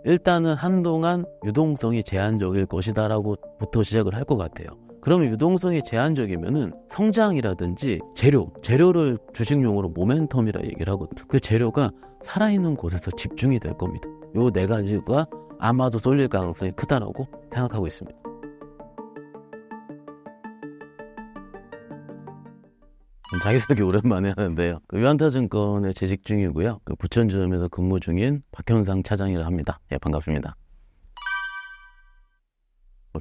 일단은 한동안 유동성이 제한적일 것이다라고 부터 시작을 할 것 같아요. 그러면 유동성이 제한적이면은 성장이라든지 재료를 주식용어로 모멘텀이라 얘기를 하거든요. 그 재료가 살아있는 곳에서 집중이 될 겁니다. 요 네 가지가 아마도 쏠릴 가능성이 크다라고 생각하고 있습니다. 자기소개 오랜만에 하는데요. 유한타증권에 재직 중이고요. 부천지점에서 근무 중인 박현상 차장이라 합니다. 예, 반갑습니다.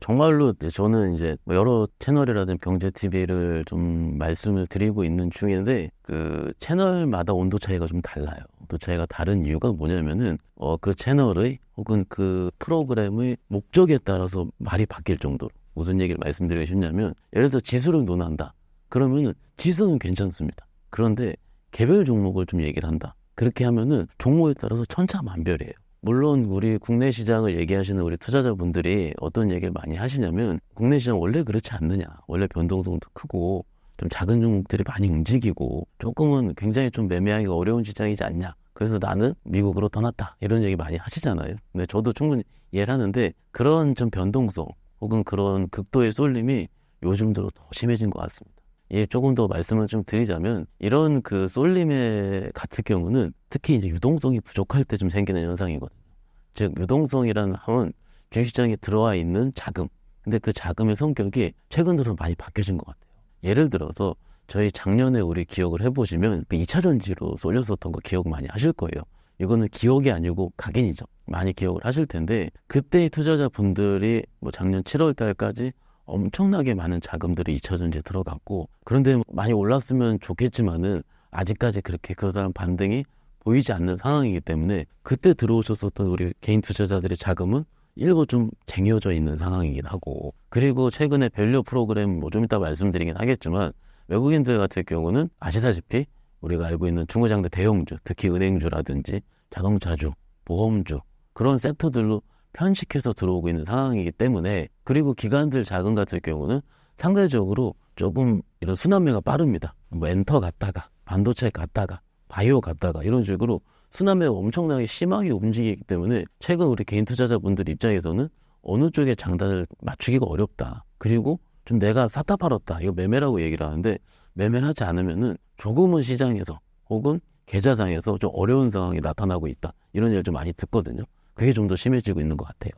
정말로 저는 이제 여러 채널이라든지 경제TV를 좀 말씀을 드리고 있는 중인데 그 채널마다 온도 차이가 좀 달라요. 온도 차이가 다른 이유가 뭐냐면은 그 채널의 혹은 그 프로그램의 목적에 따라서 말이 바뀔 정도로 무슨 얘기를 말씀드리고 싶냐면 예를 들어서 지수를 논한다. 그러면은 지수는 괜찮습니다. 그런데 개별 종목을 좀 얘기를 한다. 그렇게 하면은 종목에 따라서 천차만별이에요. 물론 우리 국내 시장을 얘기하시는 우리 투자자분들이 어떤 얘기를 많이 하시냐면 국내 시장 원래 그렇지 않느냐. 원래 변동성도 크고 좀 작은 종목들이 많이 움직이고 조금은 굉장히 좀 매매하기가 어려운 시장이지 않냐. 그래서 나는 미국으로 떠났다. 이런 얘기 많이 하시잖아요. 근데 저도 충분히 이해를 하는데 그런 좀 변동성 혹은 그런 극도의 쏠림이 요즘 들어 더 심해진 것 같습니다. 예, 조금 더 말씀을 좀 드리자면 이런 그 쏠림의 같은 경우는 특히 이제 유동성이 부족할 때 좀 생기는 현상이거든요. 즉 유동성이라는 함은 주식시장에 들어와 있는 자금. 근데 그 자금의 성격이 최근 들어 많이 바뀌어진 것 같아요. 예를 들어서 저희 작년에 우리 기억을 해보시면 그 2차전지로 쏠렸었던 거 기억 많이 하실 거예요. 이거는 기억이 아니고 각인이죠. 많이 기억을 하실 텐데 그때의 투자자분들이 뭐 작년 7월 달까지 엄청나게 많은 자금들이 2차전지에 들어갔고 그런데 많이 올랐으면 좋겠지만은 아직까지 그렇게 그 사람 반등이 보이지 않는 상황이기 때문에 그때 들어오셨었던 우리 개인 투자자들의 자금은 일부 좀 쟁여져 있는 상황이긴 하고 그리고 최근에 밸류 프로그램 뭐 좀 이따 말씀드리긴 하겠지만 외국인들 같은 경우는 아시다시피 우리가 알고 있는 중고장대 대형주 특히 은행주라든지 자동차주, 보험주 그런 섹터들로 편식해서 들어오고 있는 상황이기 때문에 그리고 기관들 자금 같은 경우는 상대적으로 조금 이런 순환매가 빠릅니다. 뭐 엔터 갔다가 반도체 갔다가 바이오 갔다가 이런 식으로 순환매가 엄청나게 심하게 움직이기 때문에 최근 우리 개인 투자자분들 입장에서는 어느 쪽에 장단을 맞추기가 어렵다. 그리고 좀 내가 샀다 팔았다. 이거 매매라고 얘기를 하는데 매매를 하지 않으면은 조금은 시장에서 혹은 계좌상에서 좀 어려운 상황이 나타나고 있다. 이런 얘기를 좀 많이 듣거든요. 그게 좀 더 심해지고 있는 것 같아요.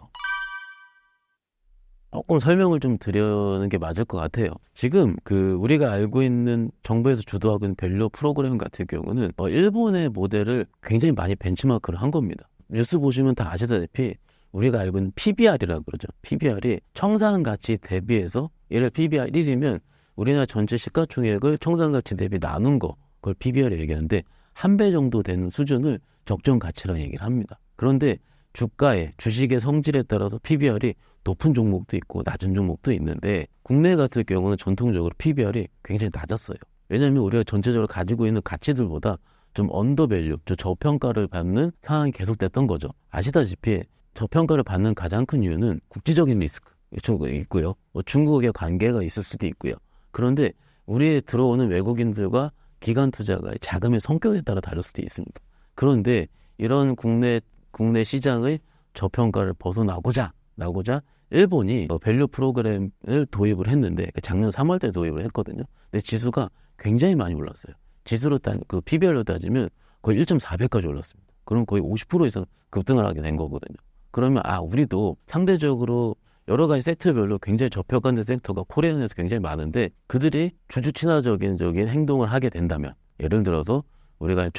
조금 설명을 좀 드리는 게 맞을 것 같아요. 지금 우리가 알고 있는 정부에서 주도하고 있는 밸류 프로그램 같은 경우는 일본의 모델을 굉장히 많이 벤치마크를 한 겁니다. 뉴스 보시면 다 아시다시피 우리가 알고 있는 PBR이라고 그러죠. PBR이 청산가치 대비해서 예를 들어 PBR 1이면 우리나라 전체 시가총액을 청산가치 대비 나눈 거 그걸 PBR이라고 얘기하는데 한 배 정도 되는 수준을 적정가치라고 얘기를 합니다. 그런데 주식의 성질에 따라서 PBR이 높은 종목도 있고 낮은 종목도 있는데 국내 같은 경우는 전통적으로 PBR이 굉장히 낮았어요. 왜냐하면 우리가 전체적으로 가지고 있는 가치들보다 좀 언더밸류, 저평가를 받는 상황이 계속됐던 거죠. 아시다시피 저평가를 받는 가장 큰 이유는 국제적인 리스크 있고요. 중국의 관계가 있을 수도 있고요. 그런데 우리에 들어오는 외국인들과 기관 투자가의 자금의 성격에 따라 다를 수도 있습니다. 그런데 이런 국내 시장의 저평가를 벗어나고자 일본이 밸류 프로그램을 도입을 했는데 작년 3월 때 도입을 했거든요. 근데 지수가 굉장히 많이 올랐어요. 지수로 PBR로 따지면 거의 1.4배까지 올랐습니다. 그럼 거의 50% 이상 급등을 하게 된 거거든요. 그러면 우리도 상대적으로 여러 가지 섹터별로 굉장히 저평가된 섹터가 코리안에서 굉장히 많은데 그들이 주주 친화적인 행동을 하게 된다면 예를 들어서 우리가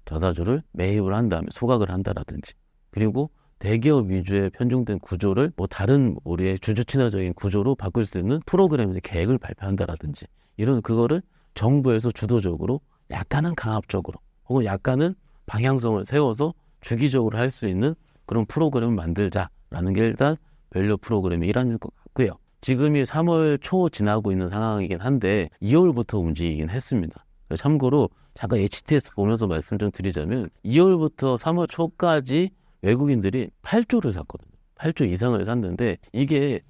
저사주를 매입을 한 다음에 소각을 한다라든지 그리고 대기업 위주의 편중된 구조를 다른 우리의 주주 친화적인 구조로 바꿀 수 있는 프로그램의 계획을 발표한다라든지 이런 그거를 정부에서 주도적으로 약간은 강압적으로 혹은 약간은 방향성을 세워서 주기적으로 할 수 있는 그런 프로그램을 만들자라는 게 일단 밸류 프로그램의 일환일 것 같고요. 지금이 3월 초 지나고 있는 상황이긴 한데 2월부터 움직이긴 했습니다. 참고로 잠깐 HTS 보면서 말씀 좀 드리자면 2월부터 3월 초까지 외국인들이 8조를 샀거든요. 8조 이상을 샀는데 이게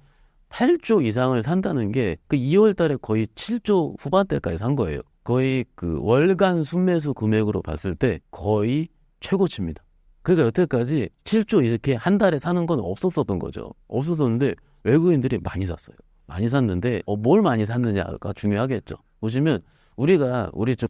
8조 이상을 산다는 게 그 2월 달에 거의 7조 후반대까지 산 거예요. 거의 월간 순매수 금액으로 봤을 때 거의 최고치입니다. 그러니까 여태까지 7조 이렇게 한 달에 사는 건 없었었던 거죠. 없었었는데 외국인들이 많이 샀어요. 많이 샀는데 뭘 많이 샀느냐가 중요하겠죠. 보시면 우리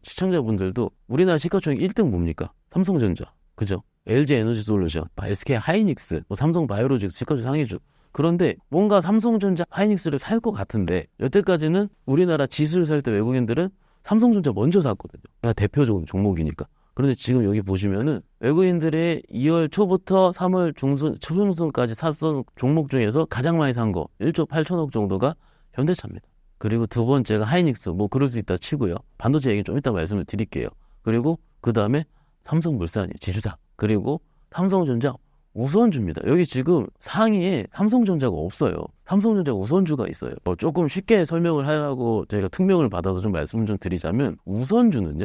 시청자분들도 우리나라 시가총액 1등 뭡니까? 삼성전자, 그죠? LG 에너지솔루션, SK 하이닉스, 삼성 바이오로직스 시가총액 상위주. 그런데 뭔가 삼성전자, 하이닉스를 살 것 같은데 여태까지는 우리나라 지수를 살 때 외국인들은 삼성전자 먼저 샀거든요. 그러니까 대표적인 종목이니까. 그런데 지금 여기 보시면은 외국인들이 2월 초부터 3월 초중순까지 샀던 종목 중에서 가장 많이 산 거 1조 8천억 정도가 현대차입니다. 그리고 두 번째가 하이닉스, 그럴 수 있다 치고요. 반도체 얘기 좀 이따 말씀을 드릴게요. 그리고 그 다음에 삼성물산이 지주사, 그리고 삼성전자 우선주입니다. 여기 지금 상위에 삼성전자가 없어요. 삼성전자 우선주가 있어요. 조금 쉽게 설명을 하려고 저희가 특명을 받아서 좀 말씀을 좀 드리자면 우선주는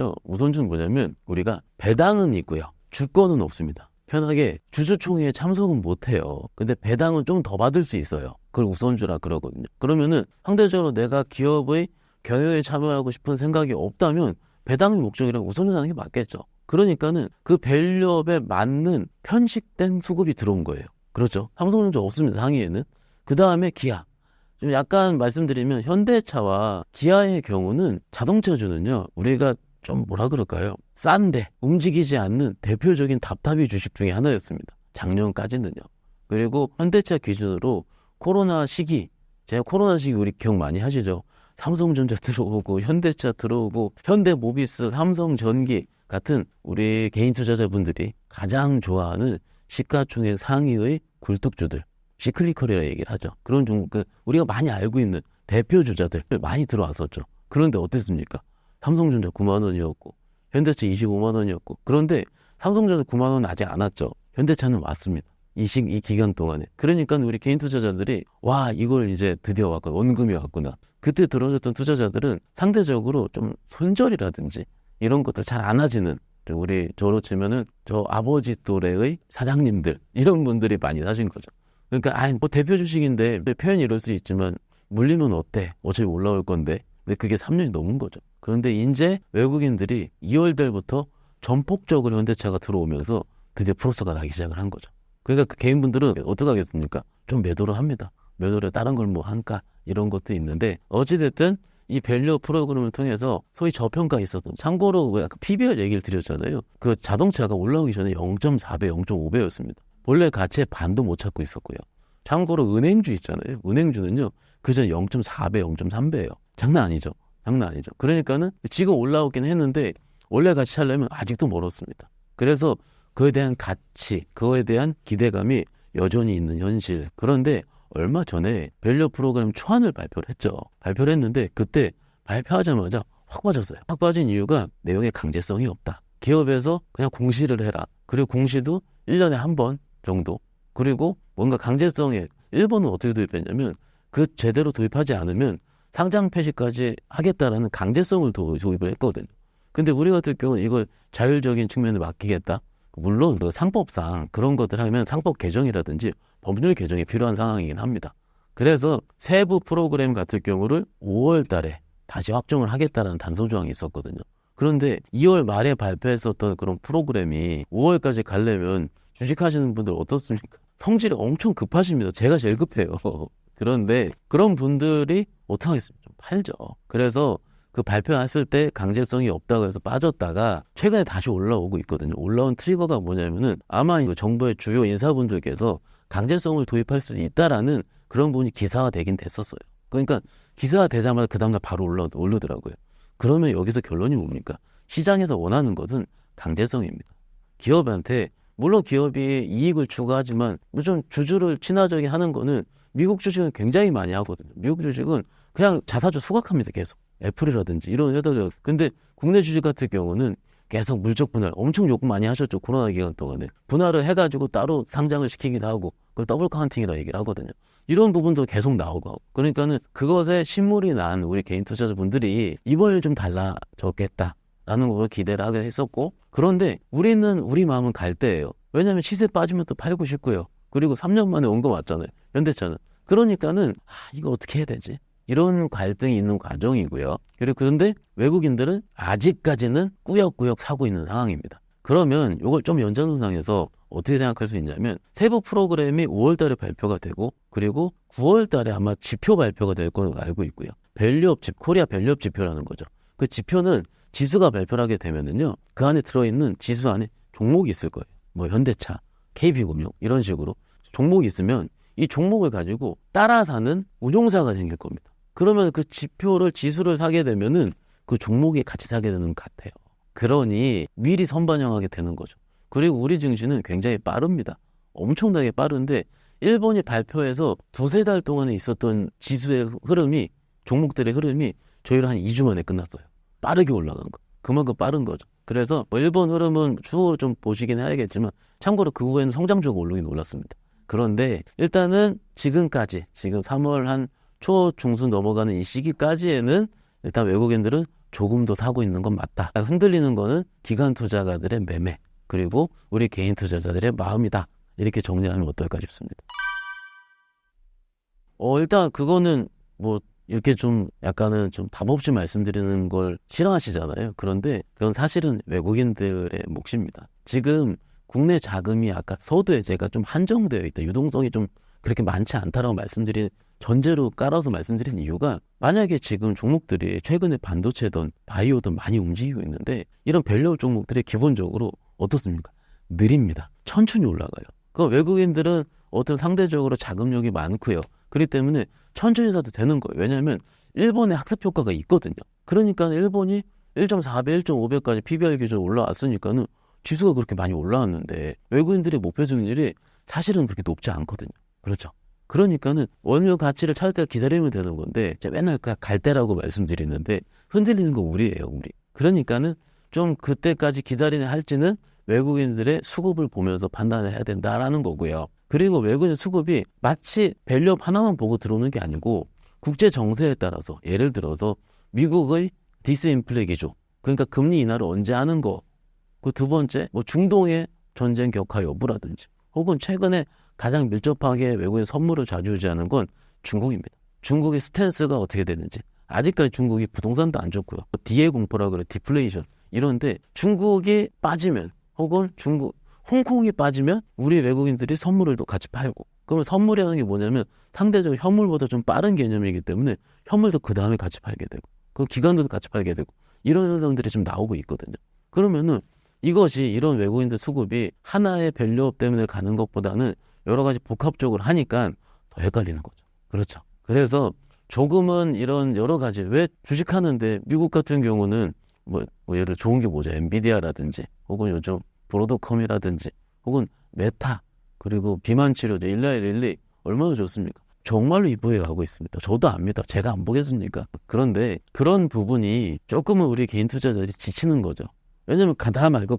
뭐냐면 우리가 배당은 있고요. 주권은 없습니다. 편하게 주주총회에 참석은 못해요. 근데 배당은 좀 더 받을 수 있어요. 그걸 우선주라 그러거든요. 그러면은 상대적으로 내가 기업의 경영에 참여하고 싶은 생각이 없다면 배당이 목적이라 우선주 사는 게 맞겠죠. 그러니까는 그 밸류업에 맞는 편식된 수급이 들어온 거예요. 그렇죠. 삼성전자 없습니다. 상위에는. 그 다음에 기아. 좀 약간 말씀드리면 현대차와 기아의 경우는 자동차주는요. 우리가 좀 뭐라 그럴까요? 싼데 움직이지 않는 대표적인 답답이 주식 중에 하나였습니다. 작년까지는요. 그리고 현대차 기준으로 코로나 시기, 제가 코로나 시기 우리 기억 많이 하시죠? 삼성전자 들어오고 현대차 들어오고 현대모비스, 삼성전기 같은 우리 개인 투자자분들이 가장 좋아하는 시가총액 상위의 굴뚝주들, 시클리컬이라 얘기를 하죠. 그런 종목, 우리가 많이 알고 있는 대표 주자들 많이 들어왔었죠. 그런데 어땠습니까? 삼성전자 9만 원이었고 현대차 25만 원이었고 그런데 삼성전자 9만 원 아직 안 왔죠. 현대차는 왔습니다. 이 기간 동안에. 그러니까 우리 개인 투자자들이 와 이걸 이제 드디어 왔구나. 원금이 왔구나. 그때 들어오셨던 투자자들은 상대적으로 좀 손절이라든지 이런 것들 잘 안 하시는 저로 치면은 저 아버지 또래의 사장님들 이런 분들이 많이 사신 거죠. 그러니까 대표 주식인데 표현이 이럴 수 있지만 물리면 어때? 어차피 올라올 건데. 근데 그게 3년이 넘은 거죠. 그런데 이제 외국인들이 2월 달부터 전폭적으로 현대차가 들어오면서 드디어 플러스가 나기 시작을 한 거죠. 그러니까 그 개인분들은 어떻게 하겠습니까? 좀 매도를 합니다. 매도를 다른 걸 한가 이런 것도 있는데 어찌됐든 이 밸류 프로그램을 통해서 소위 저평가 있었던 참고로 아까 PBR 얘기를 드렸잖아요. 그 자동차가 올라오기 전에 0.4배, 0.5배였습니다. 본래 가치의 반도 못 찾고 있었고요. 참고로 은행주 있잖아요. 은행주는요. 그전 0.4배, 0.3배예요. 장난 아니죠. 그러니까는 지금 올라오긴 했는데 원래 가치 찾려면 아직도 멀었습니다. 그래서 그에 대한 가치, 그거에 대한 기대감이 여전히 있는 현실. 그런데 얼마 전에 밸류 프로그램 초안을 발표를 했죠. 발표를 했는데 그때 발표하자마자 확 빠졌어요. 확 빠진 이유가 내용에 강제성이 없다. 기업에서 그냥 공시를 해라. 그리고 공시도 1년에 한 번 정도. 그리고 뭔가 강제성에 1번은 어떻게 도입했냐면 그 제대로 도입하지 않으면 상장 폐지까지 하겠다라는 강제성을 도입을 했거든요. 근데 우리 같은 경우는 이걸 자율적인 측면을 맡기겠다. 물론 그 상법상 그런 것들 하면 상법 개정이라든지 법률 개정이 필요한 상황이긴 합니다. 그래서 세부 프로그램 같은 경우를 5월 달에 다시 확정을 하겠다는 단서 조항이 있었거든요. 그런데 2월 말에 발표했었던 그런 프로그램이 5월까지 가려면 주식하시는 분들 어떻습니까? 성질이 엄청 급하십니다. 제가 제일 급해요. 그런데 그런 분들이 어떡하겠습니까? 좀 팔죠. 그래서 그 발표했을 때 강제성이 없다고 해서 빠졌다가 최근에 다시 올라오고 있거든요. 올라온 트리거가 뭐냐면은 아마 정부의 주요 인사분들께서 강제성을 도입할 수 있다라는 그런 부분이 기사화되긴 됐었어요. 그러니까 기사화되자마자 그 다음날 바로 오르더라고요. 그러면 여기서 결론이 뭡니까? 시장에서 원하는 것은 강제성입니다. 기업한테 물론 기업이 이익을 추구하지만 좀 주주를 친화적인 하는 거는 미국 주식은 굉장히 많이 하거든요. 미국 주식은 그냥 자사주 소각합니다. 계속. 애플이라든지 이런 회사들. 근데 국내 주식 같은 경우는 계속 물적 분할 엄청 요구 많이 하셨죠. 코로나 기간 동안에. 분할을 해가지고 따로 상장을 시키기도 하고 그걸 더블 카운팅이라고 얘기를 하거든요. 이런 부분도 계속 나오고 하고. 그러니까는 그것에 신물이 난 우리 개인 투자자분들이 이번에 좀 달라졌겠다라는 걸 기대를 하게 했었고 그런데 우리는 우리 마음은 갈 때예요. 왜냐하면 시세 빠지면 또 팔고 싶고요. 그리고 3년 만에 온 거 맞잖아요. 현대차는. 그러니까는 이거 어떻게 해야 되지? 이런 갈등이 있는 과정이고요. 그런데 외국인들은 아직까지는 꾸역꾸역 사고 있는 상황입니다. 그러면 이걸 좀 연장선상에서 어떻게 생각할 수 있냐면 세부 프로그램이 5월 달에 발표가 되고 그리고 9월 달에 아마 지표 발표가 될 걸로 알고 있고요. 밸류업 지표, 코리아 밸류업 지표라는 거죠. 그 지표는 지수가 발표를 하게 되면은요. 그 안에 들어있는 지수 안에 종목이 있을 거예요. 뭐 현대차, KB금융 이런 식으로 종목이 있으면 이 종목을 가지고 따라 사는 운용사가 생길 겁니다. 그러면 그 지표를 지수를 사게 되면은 그 종목이 같이 사게 되는 것 같아요. 그러니 미리 선반영하게 되는 거죠. 그리고 우리 증시는 굉장히 빠릅니다. 엄청나게 빠른데 일본이 발표해서 두세 달 동안에 있었던 지수의 흐름이 종목들의 흐름이 저희를 한 2주 만에 끝났어요. 빠르게 올라간 거. 그만큼 빠른 거죠. 그래서 일본 흐름은 추후로 좀 보시긴 해야겠지만 참고로 그 후에는 성장적으로 오르긴 올랐습니다. 그런데 일단은 지금까지 지금 3월 한 초 중순 넘어가는 이 시기까지에는 일단 외국인들은 조금 더 사고 있는 건 맞다. 흔들리는 거는 기관 투자가들의 매매 그리고 우리 개인 투자자들의 마음이다. 이렇게 정리하면 어떨까 싶습니다. 일단 그거는 뭐 이렇게 좀 약간은 좀 답 없이 말씀드리는 걸 싫어하시잖아요. 그런데 그건 사실은 외국인들의 몫입니다. 지금 국내 자금이 아까 서두에 제가 좀 한정되어 있다. 유동성이 좀 그렇게 많지 않다라고 말씀드린 전제로 깔아서 말씀드린 이유가 만약에 지금 종목들이 최근에 반도체든 바이오든 많이 움직이고 있는데 이런 밸류 종목들이 기본적으로 어떻습니까? 느립니다. 천천히 올라가요. 그 외국인들은 어떤 상대적으로 자금력이 많고요. 그렇기 때문에 천천히 사도 되는 거예요. 왜냐하면 일본의 학습 효과가 있거든요. 그러니까 일본이 1.4배, 1.5배까지 PBR 기준 올라왔으니까는 지수가 그렇게 많이 올라왔는데 외국인들의 목표 증률이 사실은 그렇게 높지 않거든요. 그렇죠. 그러니까는 원유 가치를 찾을 때 기다리면 되는 건데 제가 맨날 갈 때라고 말씀드리는데 흔들리는 거 우리예요, 우리. 그러니까는 좀 그때까지 기다리냐 할지는 외국인들의 수급을 보면서 판단을 해야 된다라는 거고요. 그리고 외국인 수급이 마치 밸류업 하나만 보고 들어오는 게 아니고 국제 정세에 따라서 예를 들어서 미국의 디스인플레 기조 그러니까 금리 인하를 언제 하는 거 그 두 번째 뭐 중동의 전쟁 격화 여부라든지 혹은 최근에 가장 밀접하게 외국인 선물을 좌지우지하는 건 중국입니다. 중국의 스탠스가 어떻게 되는지 아직까지 중국이 부동산도 안 좋고요. 디에 공포라 그래 디플레이션 이런데 중국이 빠지면 혹은 홍콩이 빠지면 우리 외국인들이 선물을 또 같이 팔고 그러면 선물이라는 게 뭐냐면 상대적으로 현물보다 좀 빠른 개념이기 때문에 현물도 그 다음에 같이 팔게 되고 그 기관들도 같이 팔게 되고 이런 현상들이 좀 나오고 있거든요. 그러면은 이것이 이런 외국인들 수급이 하나의 밸류업 때문에 가는 것보다는 여러 가지 복합적으로 하니까 더 헷갈리는 거죠. 그렇죠. 그래서 조금은 이런 여러 가지 왜 주식하는데 미국 같은 경우는 뭐 예를 좋은 게 뭐죠? 엔비디아라든지 혹은 요즘 브로드컴이라든지 혹은 메타 그리고 비만 치료제 일라일릴리 얼마나 좋습니까? 정말로 이쁘게 가고 있습니다. 저도 압니다. 제가 안 보겠습니까? 그런데 그런 부분이 조금은 우리 개인 투자자들이 지치는 거죠. 왜냐면 가다 말고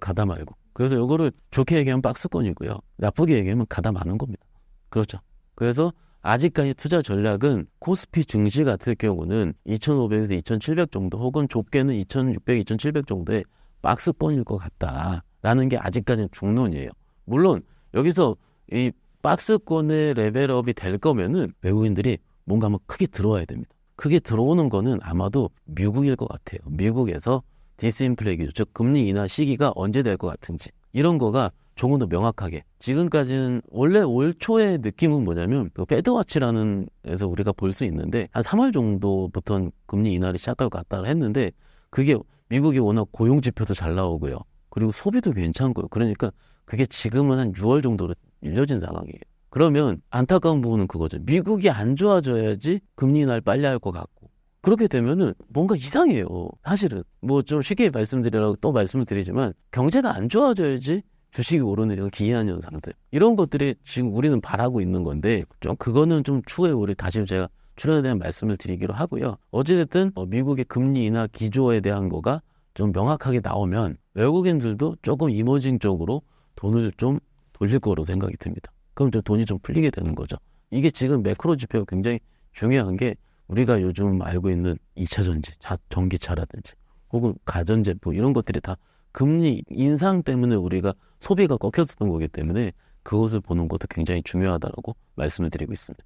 그래서 이거를 좋게 얘기하면 박스권이고요. 나쁘게 얘기하면 가다 마는 겁니다. 그렇죠. 그래서 아직까지 투자 전략은 코스피 증시 같은 경우는 2,500에서 2,700 정도 혹은 좁게는 2,600, 2,700 정도의 박스권일 것 같다라는 게 아직까지는 중론이에요. 물론 여기서 이 박스권의 레벨업이 될 거면은 외국인들이 뭔가 한번 크게 들어와야 됩니다. 크게 들어오는 거는 아마도 미국일 것 같아요. 미국에서 디스인플레 기조, 즉 금리 인하 시기가 언제 될 것 같은지 이런 거가 조금 더 명확하게 지금까지는 원래 올 초의 느낌은 뭐냐면 그 패드와치라는 에서 우리가 볼 수 있는데 한 3월 정도부터 금리 인하를 시작할 것 같다 했는데 그게 미국이 워낙 고용 지표도 잘 나오고요. 그리고 소비도 괜찮고요. 그러니까 그게 지금은 한 6월 정도로 밀려진 상황이에요. 그러면 안타까운 부분은 그거죠. 미국이 안 좋아져야지 금리 인하를 빨리 할 것 같고 그렇게 되면은 뭔가 이상해요. 사실은 뭐 좀 쉽게 말씀드리라고 또 말씀을 드리지만 경제가 안 좋아져야지 주식이 오르는 이런 기이한 현상들 이런 것들이 지금 우리는 바라고 있는 건데 좀 그거는 좀 추후에 우리 다시 제가 출연에 대한 말씀을 드리기로 하고요. 어찌됐든 미국의 금리 인하 기조에 대한 거가 좀 명확하게 나오면 외국인들도 조금 이머징적으로 돈을 좀 돌릴 거로 생각이 듭니다. 그럼 좀 돈이 좀 풀리게 되는 거죠. 이게 지금 매크로 지표가 굉장히 중요한 게 우리가 요즘 알고 있는 2차 전지, 전기차라든지 혹은 가전제품 이런 것들이 다 금리 인상 때문에 우리가 소비가 꺾였었던 거기 때문에 그것을 보는 것도 굉장히 중요하다고 말씀을 드리고 있습니다.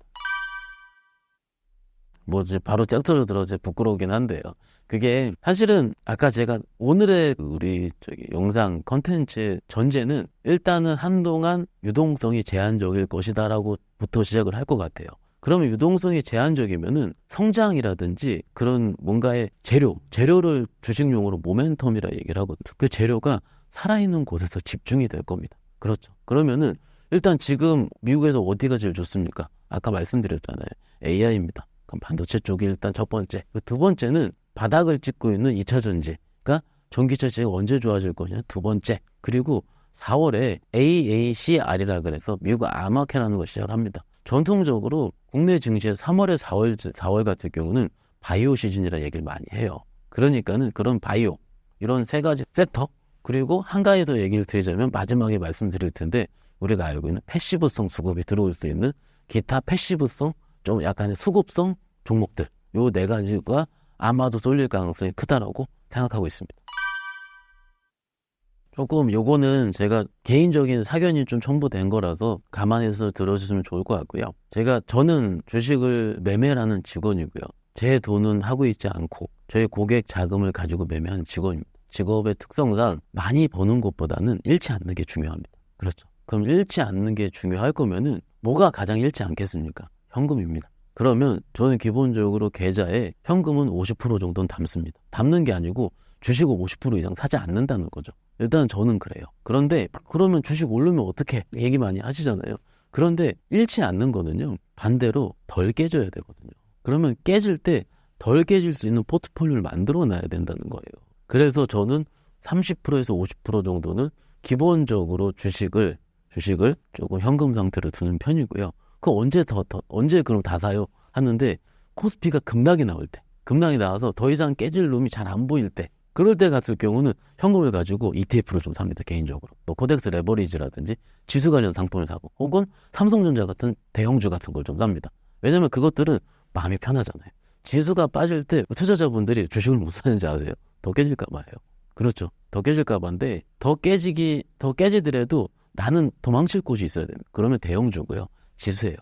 뭐 이제 바로 짝터로 들어 제 부끄러우긴 한데요. 그게 사실은 아까 제가 오늘의 우리 영상 컨텐츠의 전제는 일단은 한동안 유동성이 제한적일 것이다라고부터 시작을 할 것 같아요. 그러면 유동성이 제한적이면은 성장이라든지 그런 뭔가의 재료를 주식용어로 모멘텀이라 얘기를 하거든요. 그 재료가 살아있는 곳에서 집중이 될 겁니다. 그렇죠. 그러면은 일단 지금 미국에서 어디가 제일 좋습니까? 아까 말씀드렸잖아요. AI입니다. 그럼 반도체 쪽이 일단 첫 번째. 두 번째는 바닥을 찍고 있는 2차 전지가 전기차 시장이 언제 좋아질 거냐? 두 번째. 그리고 4월에 AACR이라 그래서 미국 아마케라는 걸 시작을 합니다. 전통적으로 국내 증시에서 3월에 4월 같은 경우는 바이오 시즌이라 얘기를 많이 해요. 그러니까는 그런 바이오, 이런 세 가지 섹터, 그리고 한 가지 더 얘기를 드리자면 마지막에 말씀드릴 텐데 우리가 알고 있는 패시브성 수급이 들어올 수 있는 기타 패시브성, 좀 약간의 수급성 종목들, 요 네 가지가 아마도 쏠릴 가능성이 크다라고 생각하고 있습니다. 조금 요거는 제가 개인적인 사견이 좀 첨부된 거라서 감안해서 들어주시면 좋을 것 같고요. 저는 주식을 매매하는 직원이고요. 제 돈은 하고 있지 않고 저희 고객 자금을 가지고 매매하는 직원입니다. 직업의 특성상 많이 버는 것보다는 잃지 않는 게 중요합니다. 그렇죠. 그럼 잃지 않는 게 중요할 거면은 뭐가 가장 잃지 않겠습니까? 현금입니다. 그러면 저는 기본적으로 계좌에 현금은 50% 정도는 담습니다. 담는 게 아니고 주식을 50% 이상 사지 않는다는 거죠. 일단 저는 그래요. 그런데 그러면 주식 오르면 어떻게 얘기 많이 하시잖아요. 그런데 잃지 않는 거는요, 반대로 덜 깨져야 되거든요. 그러면 깨질 때 덜 깨질 수 있는 포트폴리오를 만들어 놔야 된다는 거예요. 그래서 저는 30%에서 50% 정도는 기본적으로 주식을 조금 현금 상태로 두는 편이고요. 언제 그럼 다 사요? 하는데 코스피가 급락이 나올 때, 급락이 나와서 더 이상 깨질 놈이 잘 안 보일 때, 그럴 때 갔을 경우는 현금을 가지고 ETF를 좀 삽니다. 개인적으로. 뭐 코덱스 레버리지라든지 지수 관련 상품을 사고, 혹은 삼성전자 같은 대형주 같은 걸 좀 삽니다. 왜냐면 그것들은 마음이 편하잖아요. 지수가 빠질 때 투자자분들이 주식을 못 사는지 아세요? 더 깨질까 봐요. 그렇죠. 더 깨질까 봐인데 더 깨지더라도 나는 도망칠 곳이 있어야 됩니다. 그러면 대형주고요. 지수예요.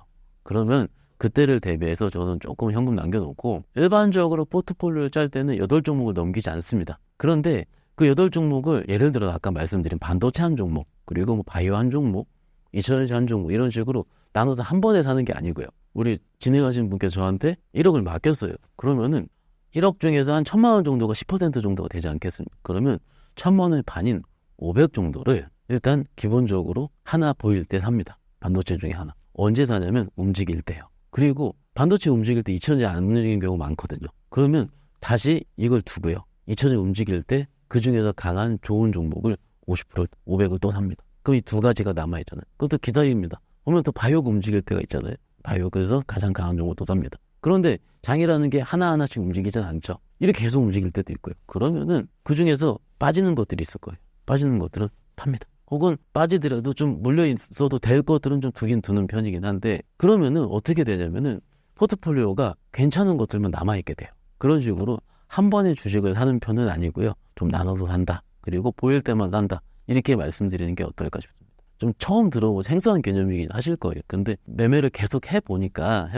그러면 그때를 대비해서 저는 조금 현금 남겨놓고 일반적으로 포트폴리오를 짤 때는 8종목을 넘기지 않습니다. 그런데 그 8종목을 예를 들어 아까 말씀드린 반도체 한 종목, 그리고 뭐 바이오 한 종목, 2차전지 한 종목 이런 식으로 나눠서 한 번에 사는 게 아니고요. 우리 진행하신 분께서 저한테 1억을 맡겼어요. 그러면은 1억 중에서 한 1,000만 원 정도가 10% 정도가 되지 않겠습니까? 그러면 1,000만 원의 반인 500 정도를 일단 기본적으로 하나 보일 때 삽니다. 반도체 중에 하나. 언제 사냐면 움직일 때요. 그리고 반도체 움직일 때 2차전지 안 움직이는 경우가 많거든요. 그러면 다시 이걸 두고요. 2차전지 움직일 때 그 중에서 강한 좋은 종목을 50%, 500을 또 삽니다. 그럼 이 두 가지가 남아있잖아요. 그것도 기다립니다. 그러면 또 바이오가 움직일 때가 있잖아요. 바이오에서 가장 강한 종목 또 삽니다. 그런데 장이라는 게 하나하나씩 움직이진 않죠. 이렇게 계속 움직일 때도 있고요. 그러면은 그 중에서 빠지는 것들이 있을 거예요. 빠지는 것들은 팝니다. 혹은 빠지더라도 좀 물려 있어도 될 것들은 좀 두긴 두는 편이긴 한데, 그러면은 어떻게 되냐면은 포트폴리오가 괜찮은 것들만 남아있게 돼요. 그런 식으로 한 번에 주식을 사는 편은 아니고요. 좀 나눠서 산다. 그리고 보일 때만 산다. 이렇게 말씀드리는 게 어떨까 싶습니다. 좀 처음 들어보고 생소한 개념이긴 하실 거예요. 근데 매매를 계속 해보니까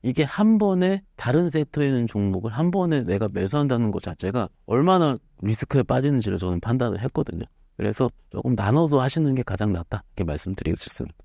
이게 한 번에 다른 섹터에 있는 종목을 한 번에 내가 매수한다는 것 자체가 얼마나 리스크에 빠지는지를 저는 판단을 했거든요. 그래서 조금 나눠서 하시는 게 가장 낫다. 이렇게 말씀드리고 싶습니다.